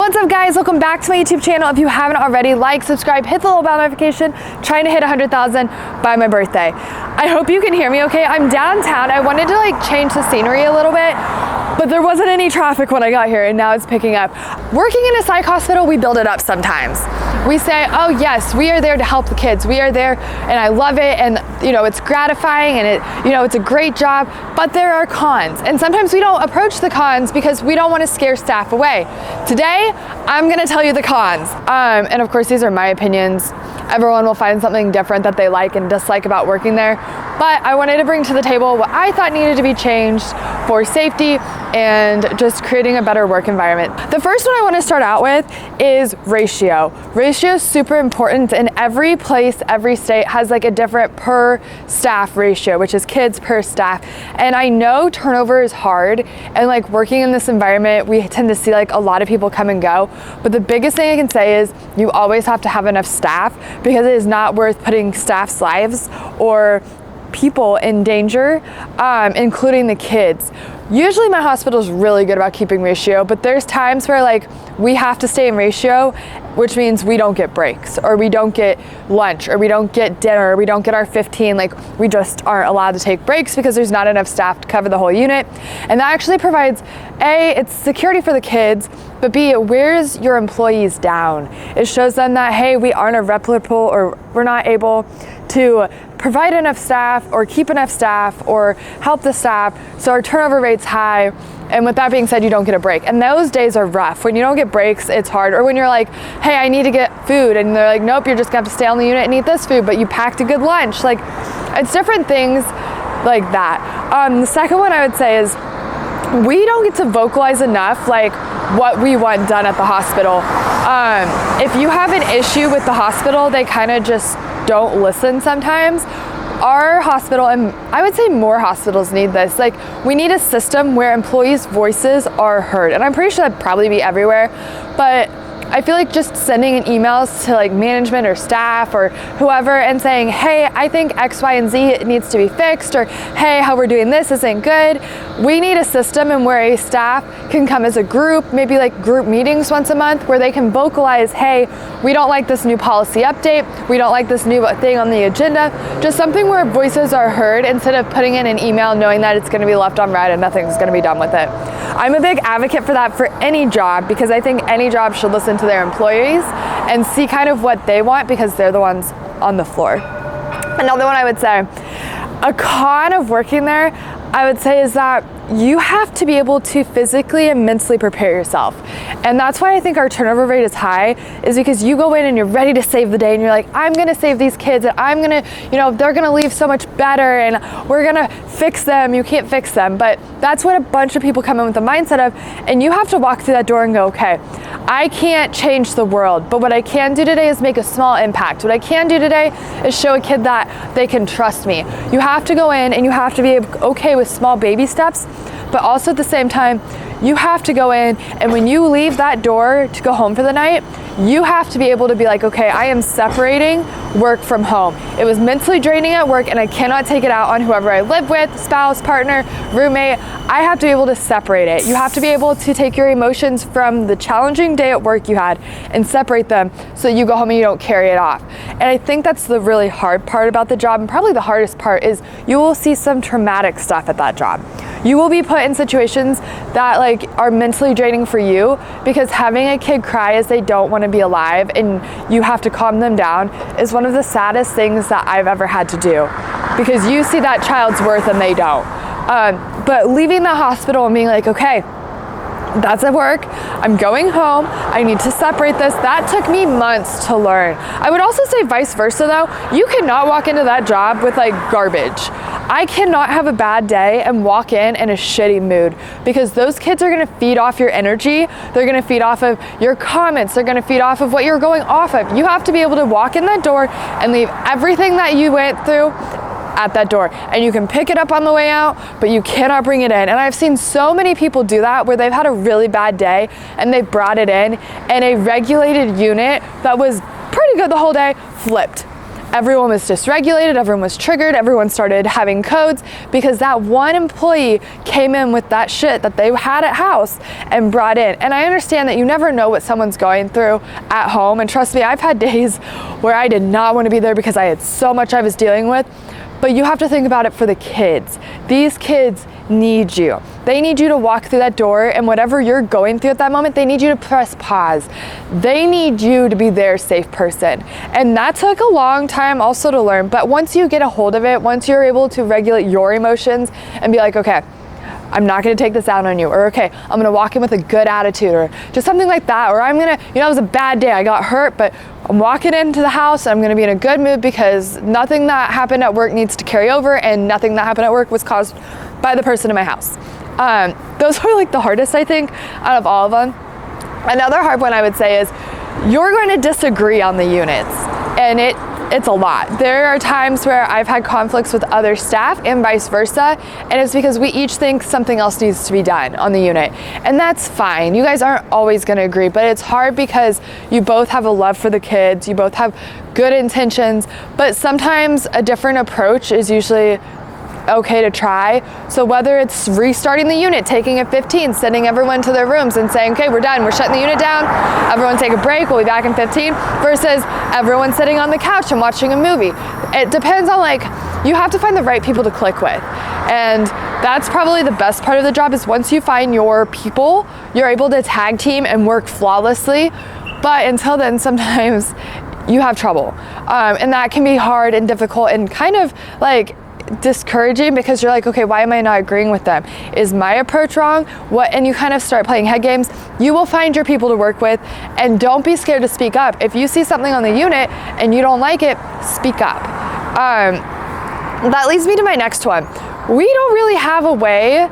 What's up guys, welcome back to my YouTube channel. If you haven't already, like, subscribe, hit the little bell notification. Trying to hit 100,000 by my birthday. I hope you can hear me okay. I'm downtown. I wanted to change the scenery a little bit, but there wasn't any traffic when I got here and now it's picking up. Working in a psych hospital, we build it up sometimes. We say, oh yes, we are there to help the kids. We are there and I love it, and it's gratifying and it's a great job, but there are cons. And sometimes we don't approach the cons because we don't want to scare staff away. Today, I'm gonna tell you the cons. And of course, these are my opinions. Everyone will find something different that they like and dislike about working there. But I wanted to bring to the table what I thought needed to be changed for safety and just creating a better work environment. The first one I want to start out with is ratio. Ratio is super important, and every place, every state has a different per staff ratio, which is kids per staff. And I know turnover is hard, and working in this environment, we tend to see a lot of people come and go. But the biggest thing I can say is you always have to have enough staff, because it is not worth putting staff's lives or people in danger, including the kids. Usually my hospital is really good about keeping ratio, but there's times where we have to stay in ratio, which means we don't get breaks, or we don't get lunch, or we don't get dinner, or we don't get our 15. We just aren't allowed to take breaks because there's not enough staff to cover the whole unit. And that actually provides, A, it's security for the kids, but B, it wears your employees down. It shows them that, hey, we aren't a replicable, or we're not able to provide enough staff or keep enough staff or help the staff, so our turnover rate's high. And with that being said, you don't get a break. And those days are rough. When you don't get breaks, it's hard. Or when you're like, hey, I need to get food, and they're like, nope, you're just gonna have to stay on the unit and eat this food, but you packed a good lunch. It's different things like that. The second one I would say is we don't get to vocalize enough what we want done at the hospital. If you have an issue with the hospital, they kind of just don't listen sometimes. Our hospital, and I would say more hospitals need this, we need a system where employees' voices are heard. And I'm pretty sure that'd probably be everywhere, but I feel just sending emails to management or staff or whoever and saying, hey, I think X, Y, and Z needs to be fixed, or hey, how we're doing this isn't good. We need a system and where a staff can come as a group, maybe group meetings once a month, where they can vocalize, hey, we don't like this new policy update, we don't like this new thing on the agenda. Just something where voices are heard instead of putting in an email knowing that it's gonna be left on red and nothing's gonna be done with it. I'm a big advocate for that for any job, because I think any job should listen to their employees and see kind of what they want, because they're the ones on the floor. Another one I would say, a con of working there, I would say, is that you have to be able to physically and mentally prepare yourself. And that's why I think our turnover rate is high, is because you go in and you're ready to save the day, and you're like, I'm gonna save these kids, and I'm gonna, they're gonna leave so much better, and we're gonna fix them. You can't fix them, but that's what a bunch of people come in with the mindset of, and you have to walk through that door and go, okay, I can't change the world, but what I can do today is make a small impact. What I can do today is show a kid that they can trust me. You have to go in and you have to be okay with small baby steps, but also at the same time, you have to go in, and when you leave that door to go home for the night, you have to be able to be like, okay, I am separating work from home. It was mentally draining at work, and I cannot take it out on whoever I live with, spouse, partner, roommate. I have to be able to separate it. You have to be able to take your emotions from the challenging day at work you had and separate them, so you go home and you don't carry it off. And I think that's the really hard part about the job, and probably the hardest part is you will see some traumatic stuff at that job. You will be put in situations that are mentally draining for you, because having a kid cry as they don't want to be alive and you have to calm them down is one of the saddest things that I've ever had to do, because you see that child's worth and they don't. But leaving the hospital and being like, okay, that's at work, I'm going home, I need to separate this. That took me months to learn. I would also say vice versa though. You cannot walk into that job with garbage. I cannot have a bad day and walk in a shitty mood, because those kids are gonna feed off your energy. They're gonna feed off of your comments. They're gonna feed off of what you're going off of. You have to be able to walk in that door and leave everything that you went through at that door, and you can pick it up on the way out, but you cannot bring it in. And I've seen so many people do that, where they've had a really bad day and they've brought it in, and a regulated unit that was pretty good the whole day flipped. everyone was dysregulated, everyone was triggered, everyone started having codes because that one employee came in with that shit that they had at house and brought in. And I understand that you never know what someone's going through at home. And trust me, I've had days where I did not want to be there because I had so much I was dealing with. But you have to think about it for the kids. These kids need you. They need you to walk through that door, and whatever you're going through at that moment, they need you to press pause. They need you to be their safe person. And that took a long time also to learn, but once you get a hold of it, once you're able to regulate your emotions and be like, okay, I'm not gonna take this out on you, or okay, I'm gonna walk in with a good attitude, or just something like that, or I'm gonna, it was a bad day, I got hurt, but I'm walking into the house and I'm gonna be in a good mood because nothing that happened at work needs to carry over, and nothing that happened at work was caused by the person in my house. Those were like the hardest, I think, out of all of them. Another hard one I would say is you're going to disagree on the units, and it's a lot. There are times where I've had conflicts with other staff and vice versa, and it's because we each think something else needs to be done on the unit. And that's fine. You guys aren't always gonna agree, but it's hard because you both have a love for the kids, you both have good intentions, but sometimes a different approach is usually okay to try. So whether it's restarting the unit, taking a 15, sending everyone to their rooms and saying, okay, we're done, we're shutting the unit down, everyone take a break, we'll be back in 15, versus everyone sitting on the couch and watching a movie. It depends on, like, you have to find the right people to click with. And that's probably the best part of the job, is once you find your people, you're able to tag team and work flawlessly. But until then, sometimes you have trouble. And that can be hard and difficult and kind of like discouraging, because you're like, okay, why am I not agreeing with them? Is my approach wrong? What? And you kind of start playing head games. You will find your people to work with, and don't be scared to speak up. If you see something on the unit and you don't like it, speak up. That leads me to my next one. We don't really have a way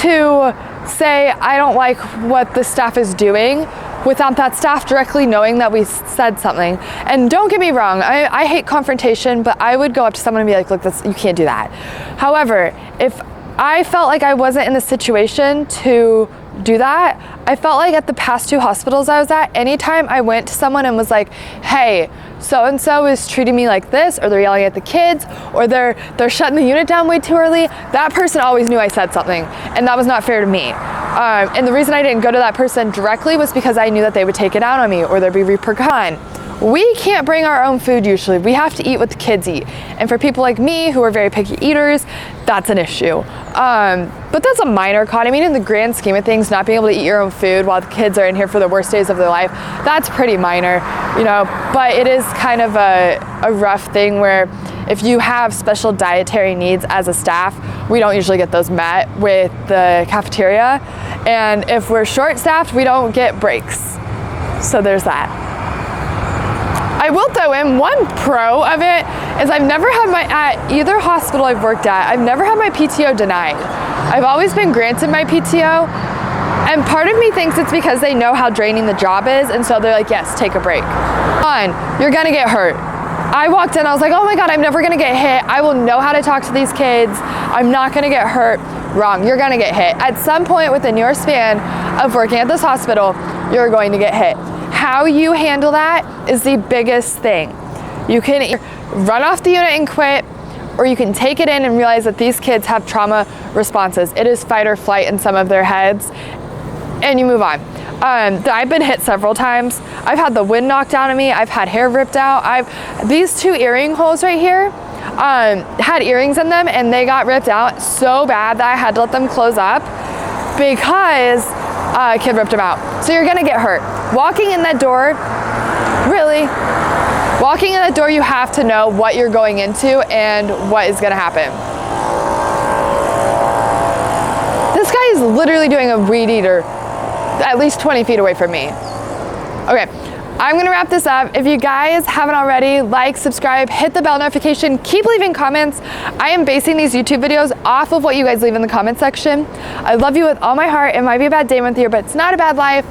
to say, I don't like what the staff is doing, without that staff directly knowing that we said something. And don't get me wrong, I hate confrontation, but I would go up to someone and be like, look, you can't do that. However, if I felt like I wasn't in the situation to do that, I felt like at the past 2 hospitals I was at, anytime I went to someone and was like, hey, so-and-so is treating me like this, or they're yelling at the kids, or they're shutting the unit down way too early, that person always knew I said something, and that was not fair to me. And the reason I didn't go to that person directly was because I knew that they would take it out on me, or there'd be repercussions. We can't bring our own food usually. We have to eat what the kids eat. And for people like me who are very picky eaters, that's an issue. But that's a minor con. I mean, in the grand scheme of things, not being able to eat your own food while the kids are in here for the worst days of their life, that's pretty minor, you know, but it is kind of a rough thing where if you have special dietary needs as a staff, we don't usually get those met with the cafeteria. And if we're short-staffed, we don't get breaks. So there's that. I will throw in one pro of it is I've never had at either hospital I've worked at, I've never had my PTO denied. I've always been granted my PTO, and part of me thinks it's because they know how draining the job is, and so they're like, yes, take a break. You're gonna get hurt. I walked in, I was like, oh my God, I'm never gonna get hit. I will know how to talk to these kids. I'm not gonna get hurt. Wrong, you're gonna get hit. At some point within your span of working at this hospital, you're going to get hit. How you handle that is the biggest thing. You can run off the unit and quit, or you can take it in and realize that these kids have trauma responses. It is fight or flight in some of their heads, and you move on. I've been hit several times. I've had the wind knocked out of me. I've had hair ripped out. These 2 earring holes right here had earrings in them, and they got ripped out so bad that I had to let them close up because a kid ripped them out. So you're gonna get hurt. Walking in that door, walking in that door, you have to know what you're going into and what is gonna happen. This guy is literally doing a weed eater at least 20 feet away from me. Okay, I'm gonna wrap this up. If you guys haven't already, like, subscribe, hit the bell notification, keep leaving comments. I am basing these YouTube videos off of what you guys leave in the comment section. I love you with all my heart. It might be a bad day with you, but it's not a bad life.